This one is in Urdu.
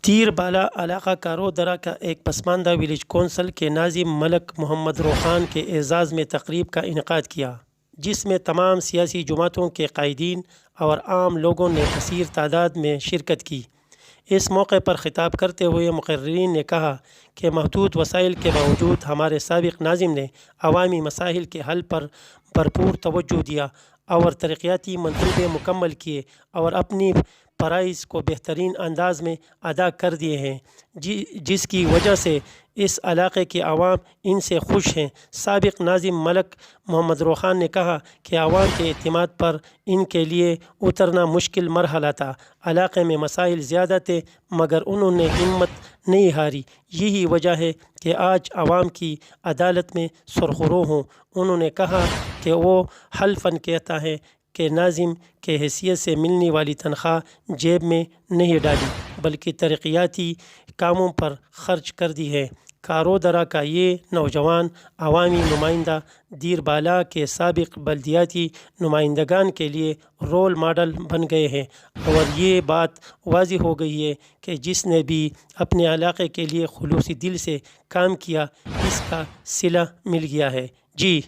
تیر بالا علاقہ کارو درہ کا ایک پسماندہ ولیج کونسل کے ناظم ملک محمد روخان کے اعزاز میں تقریب کا انعقاد کیا، جس میں تمام سیاسی جماعتوں کے قائدین اور عام لوگوں نے کثیر تعداد میں شرکت کی۔ اس موقع پر خطاب کرتے ہوئے مقررین نے کہا کہ محدود وسائل کے باوجود ہمارے سابق ناظم نے عوامی مسائل کے حل پر بھرپور توجہ دیا اور ترقیاتی منصوبے مکمل کیے اور اپنی فرائض کو بہترین انداز میں ادا کر دیے ہیں، جس کی وجہ سے اس علاقے کے عوام ان سے خوش ہیں۔ سابق ناظم ملک محمد روخان نے کہا کہ عوام کے اعتماد پر ان کے لیے اترنا مشکل مرحلہ تھا۔ علاقے میں مسائل زیادہ تھے مگر انہوں نے ہمت نہیں ہاری، یہی وجہ ہے کہ آج عوام کی عدالت میں سرخرو ہوں۔ انہوں نے کہا کہ وہ حلفاً کہتا ہے کہ ناظم کے حیثیت سے ملنے والی تنخواہ جیب میں نہیں ڈالی بلکہ ترقیاتی کاموں پر خرچ کر دی ہے۔ کارو درہ کا یہ نوجوان عوامی نمائندہ دیر بالا کے سابق بلدیاتی نمائندگان کے لیے رول ماڈل بن گئے ہیں اور یہ بات واضح ہو گئی ہے کہ جس نے بھی اپنے علاقے کے لیے خلوصی دل سے کام کیا اس کا صلہ مل گیا ہے۔ جی